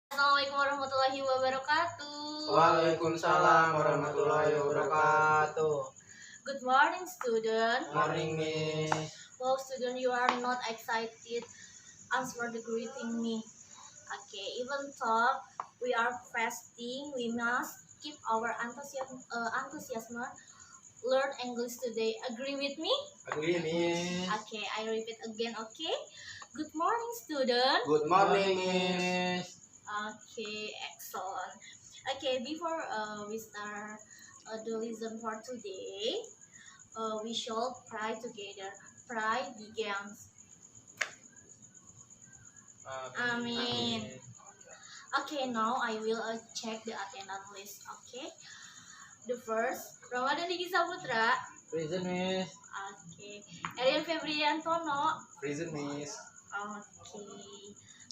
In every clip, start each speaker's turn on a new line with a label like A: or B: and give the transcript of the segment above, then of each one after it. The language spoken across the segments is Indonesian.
A: Assalamualaikum warahmatullahi wabarakatuh.
B: Waalaikumsalam warahmatullahi wabarakatuh.
A: Good morning, student.
B: Morning, Miss.
A: Wow, student, you are not excited. Answer the greeting me. Okay, even though we are fasting, we must keep our enthusiasm. Learn English today. Agree with me?
B: Agree, Miss.
A: Okay, I repeat again. Okay. Good morning, student.
B: Good morning, Miss.
A: Okay, excellent. Okay, before we start the lesson for today, we shall pray together. Pray begins. Amin. Okay, now I will check the attendance list. Okay, the first Ramadan Diki Saputra.
B: Present, Miss.
A: Okay, Arian Febriantono.
B: Present, Miss.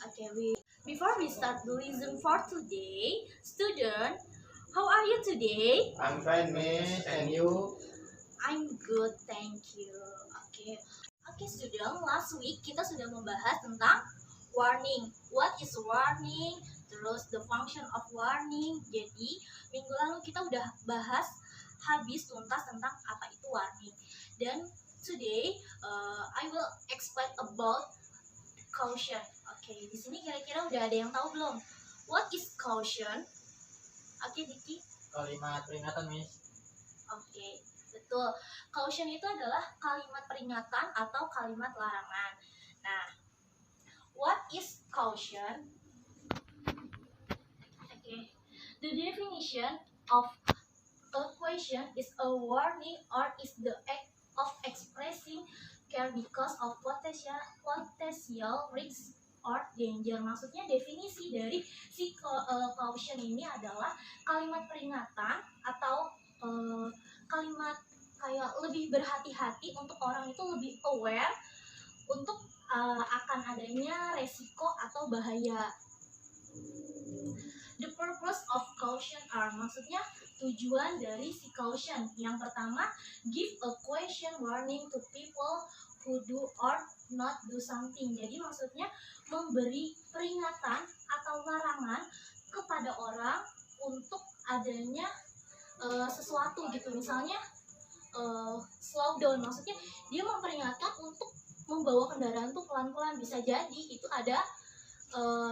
A: Okay. Before we start the lesson for today, student, how are you today?
B: I'm fine, Miss. And you?
A: I'm good, thank you. Okay, student. Last week kita sudah membahas tentang warning. What is warning? Terus the function of warning. Jadi minggu lalu kita udah bahas habis tuntas tentang apa itu warning. Dan today I will explain about caution. Oke, di sini kira-kira udah ada yang tahu belum? What is caution? Oke, Diki.
B: Kalimat peringatan, Miss.
A: Oke, betul. Caution itu adalah kalimat peringatan atau kalimat larangan. Nah, what is caution? Oke, the definition of a caution is a warning or is the act of expressing care because of potential risk or danger. Maksudnya definisi dari si caution ini adalah kalimat peringatan atau kalimat kayak lebih berhati-hati untuk orang itu lebih aware untuk akan adanya resiko atau bahaya. The purpose of caution are, maksudnya tujuan dari si caution. Yang pertama, give a caution warning to people who do or not do something. Jadi maksudnya memberi peringatan atau larangan kepada orang untuk adanya sesuatu gitu. Misalnya slow down, maksudnya dia memperingatkan untuk membawa kendaraan tuh pelan-pelan. Bisa jadi itu ada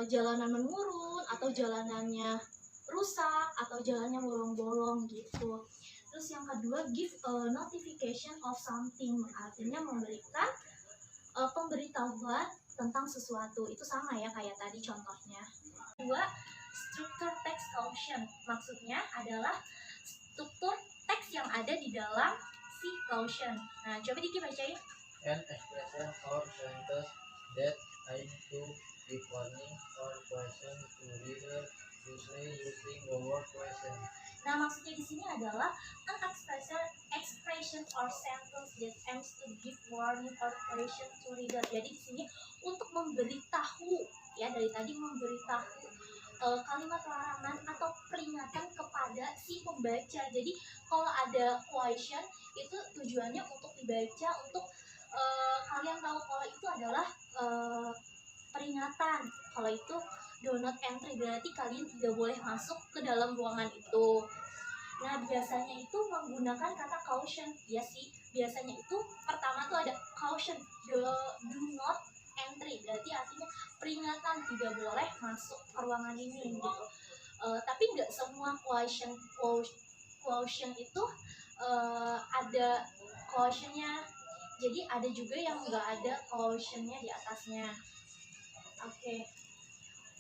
A: jalanan menurun atau jalanannya rusak atau jalannya bolong-bolong gitu. Terus yang kedua, give a notification of something, artinya memberikan pemberitahuan tentang sesuatu. Itu sama ya kayak tadi contohnya. Kedua, struktur text caution, maksudnya adalah struktur teks yang ada di dalam si caution. Nah, coba Diki bacain.
B: An expression or sentence that aim to give warning or question to reader, usually using the word question.
A: Nah, maksudnya di sini adalah an expression or sentence that aims to give warning or question to reader. Jadi di sini untuk memberitahu, ya dari tadi memberitahu kalimat larangan atau peringatan kepada si pembaca. Jadi kalau ada question itu tujuannya untuk dibaca, untuk kalian tahu kalau itu adalah peringatan. Kalau itu do not entry, berarti kalian tidak boleh masuk ke dalam ruangan itu. Nah, biasanya itu menggunakan kata caution. Ya sih, biasanya itu pertama tuh ada caution, do not entry, berarti artinya peringatan tidak boleh masuk ke ruangan ini gitu. Tapi nggak semua caution itu ada cautionnya. Jadi ada juga yang nggak ada cautionnya di atasnya. Oke.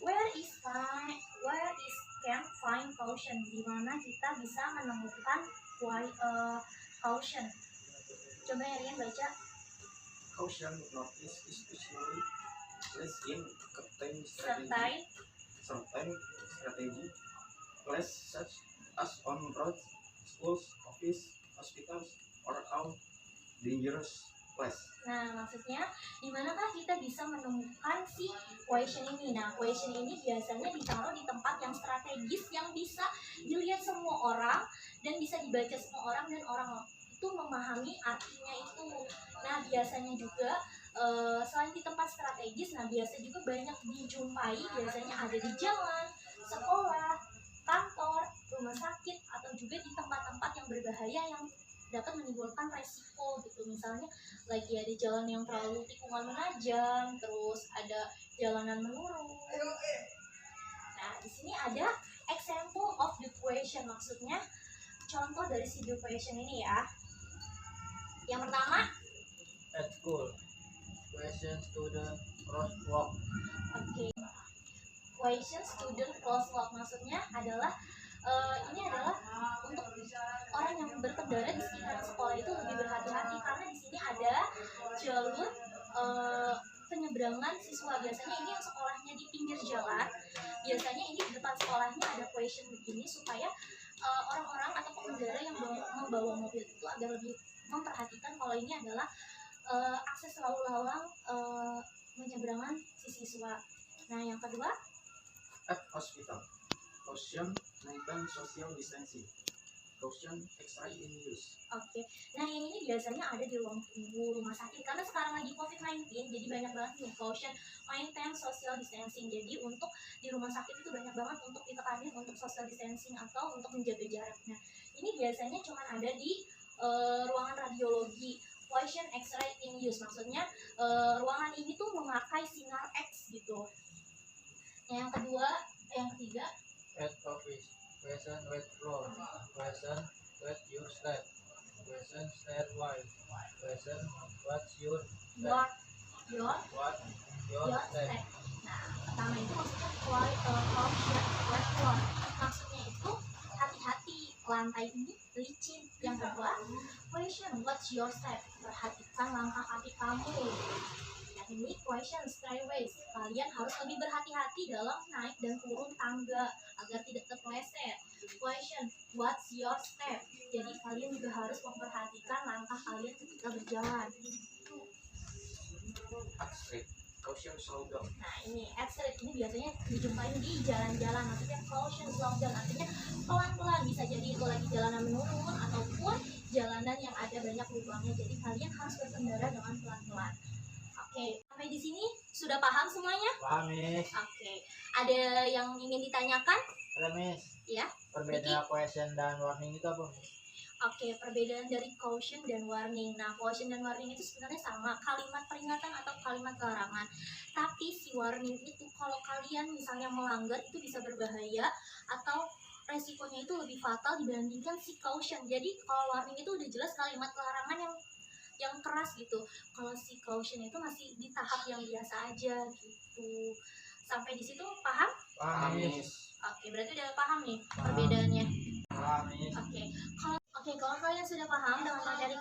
A: Where can find caution? Di mana kita bisa menemukan caution? Coba Rian baca.
B: Caution notice is usually placed in certain strategy place such as on roads, schools, office, hospitals, or out dangerous place.
A: Nah, maksudnya di manakah kita bisa menemukan si question ini? Nah, question ini biasanya ditaruh di tempat yang strategis yang bisa dilihat semua orang dan bisa dibaca semua orang dan orang itu memahami artinya itu. Nah, biasanya juga selain di tempat strategis, nah biasa juga banyak dijumpai, biasanya ada di jalan, sekolah, kantor, rumah sakit, atau juga di tempat-tempat yang berbahaya yang dapat menimbulkan resiko gitu. Misalnya lagi ada jalan yang terlalu tikungan menajam, terus ada jalanan menurun. Nah, di sini ada example of the question, maksudnya contoh dari si the question ini ya. Yang pertama,
B: At school, questions to the crosswalk.
A: oke. Question student crosswalk maksudnya adalah ini adalah untuk orang yang berkendara di sekitar sekolah itu lebih berhati-hati karena di sini ada jalur penyeberangan siswa. Biasanya ini yang sekolahnya di pinggir jalan, biasanya ini di depan sekolahnya ada question begini supaya orang-orang atau pengendara yang membawa mobil itu agar lebih memperhatikan kalau ini adalah akses lalu lalang penyeberangan si siswa. Nah, yang kedua,
C: At hospital, caution maintain social distancing. Caution extra in use.
A: oke. Nah, yang ini biasanya ada di ruang tunggu rumah sakit karena sekarang lagi COVID-19, jadi banyak banget nih caution maintain social distancing. Jadi untuk di rumah sakit itu banyak banget untuk ditekanin untuk social distancing atau untuk menjaga jarak. Nah, ini biasanya cuma ada di ruangan radiologi. Caution X-ray in use maksudnya ruangan ini tuh memakai sinar X gitu. Nah, yang ketiga,
B: At office, question wet floor. Question wet your step. Question stairwise. Question what's your
A: your your
B: what your
A: your
B: step.
A: step. Nah, pertama itu maksudnya caution wet floor. Maksudnya itu hati-hati lantai ini licin. Yang kedua, question what's your step. Perhatikan langkah kaki kamu. Nah, ini question stairways. Kalian harus lebih berhati-hati dalam naik dan turun tangga agar tidak terpeleset. Question what's your step. Jadi kalian juga harus memperhatikan langkah kalian ketika berjalan.
C: At street, caution slow down.
A: Nah, ini at street ini biasanya dijumpai di jalan-jalan. Maksudnya caution slow down artinya pelan-pelan. Bisa jadi itu lagi jalanan menurun ataupun jalanan yang ada banyak lubangnya. Jadi kalian harus berkendara dengan pelan-pelan. Oke, sampai di sini sudah paham semuanya?
B: Paham, Miss?
A: Oke, ada yang ingin ditanyakan?
B: Ada, Miss.
A: Ya.
B: Perbedaan question dan warning itu apa, Miss?
A: Oke, perbedaan dari caution dan warning. Nah, caution dan warning itu sebenarnya sama, kalimat peringatan atau kalimat larangan. Tapi si warning itu kalau kalian misalnya melanggar itu bisa berbahaya atau resikonya itu lebih fatal dibandingkan si caution. Jadi kalau warning itu udah jelas kalimat larangan yang keras gitu. Kalau si caution itu masih di tahap yang biasa aja gitu. Sampai di situ paham?
B: Paham, Miss.
C: Amis.
A: Oke, berarti udah paham nih
B: Paham.
A: perbedaannya.
B: Paham, Miss.
A: Kalau kalian sudah paham dengan materi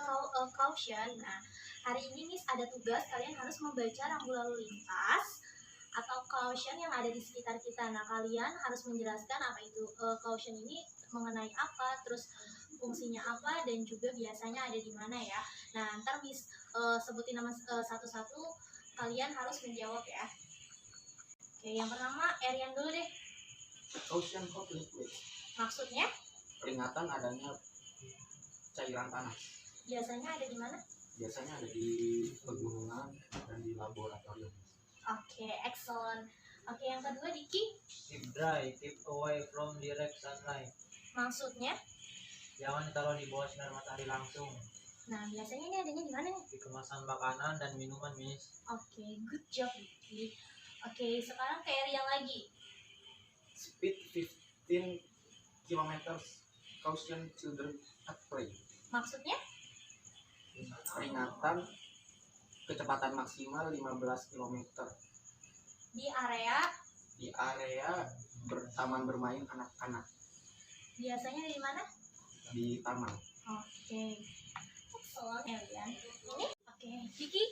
A: caution, nah hari ini Miss ada tugas kalian harus membaca rambu lalu lintas atau caution yang ada di sekitar kita. Nah, kalian harus menjelaskan apa itu caution ini mengenai apa, terus fungsinya apa, dan juga biasanya ada di mana ya. Nah, ntar Miss sebutin nama satu-satu, kalian harus menjawab ya. Oke, yang pertama Erian dulu deh.
C: Caution of liquid,
A: Maksudnya
C: peringatan adanya cairan panas.
A: biasanya ada di mana?
C: Biasanya ada di pegunungan dan di laboratorium.
A: Oke, excellent. Oke, yang kedua Diki.
B: Keep dry, keep away from direct sunlight.
A: Maksudnya?
B: Jangan ditaruh di bawah sinar matahari langsung.
A: Nah, biasanya ini adanya di mana nih?
B: Di kemasan makanan dan minuman, Miss.
A: Oke, good job Diki. Oke, sekarang ke Erian lagi.
C: Speed 15 km. Caution children at play.
A: Maksudnya?
C: Peringatan kecepatan maksimal 15 km
A: Di area
C: di area taman bermain anak-anak
A: biasanya di mana?
C: di taman.
A: Oke. Excellent Erian. Ini? Oke, Diki.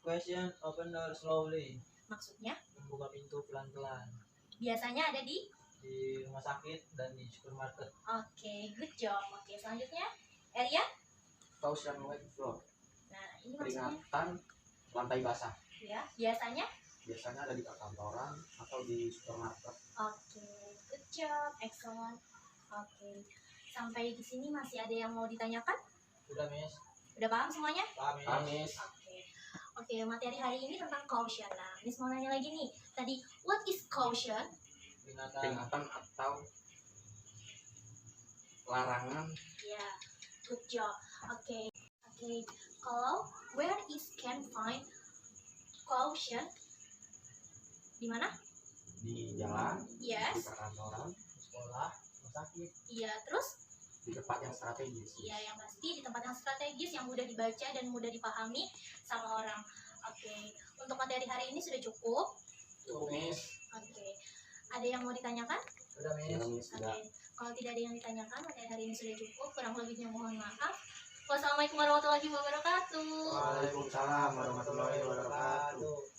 B: Question, open door slowly.
A: Maksudnya?
B: Membuka pintu pelan-pelan.
A: Biasanya ada di?
B: Di rumah sakit dan di supermarket.
A: Oke, good job. Oke, selanjutnya Erian.
C: Caution wet floor.
A: Nah, ini maksudnya
C: Peringatan lantai basah.
A: ya, biasanya?
C: Biasanya ada di perkantoran atau di supermarket.
A: Oke, good job, excellent. Oke, sampai di sini masih ada yang mau ditanyakan?
B: Sudah, Miss.
A: Udah paham semuanya?
B: Paham, Miss.
C: Amis.
A: Oke, Oke, materi hari ini tentang caution. Nah, Miss mau nanya lagi nih. Tadi, what is caution?
C: Peringatan atau larangan.
A: Ya, good job. Oke, kalau where is can find caution? Di mana?
C: Di jalan, di
A: Yes.
C: perkantoran,
B: sekolah, rumah sakit.
A: Iya, terus?
C: di tempat yang strategis.
A: Iya, yang pasti di tempat yang strategis, yang mudah dibaca dan mudah dipahami sama orang. Oke, untuk materi hari ini sudah cukup.
C: Miss.
A: Oke, ada yang mau ditanyakan?
B: Sudah,
C: Ya,
B: Miss.
C: Miss, sudah.
A: Oke, kalau tidak ada yang ditanyakan, materi hari ini sudah cukup. Kurang lebihnya mohon maaf. Wassalamualaikum warahmatullahi wabarakatuh.
C: Waalaikumsalam warahmatullahi wabarakatuh.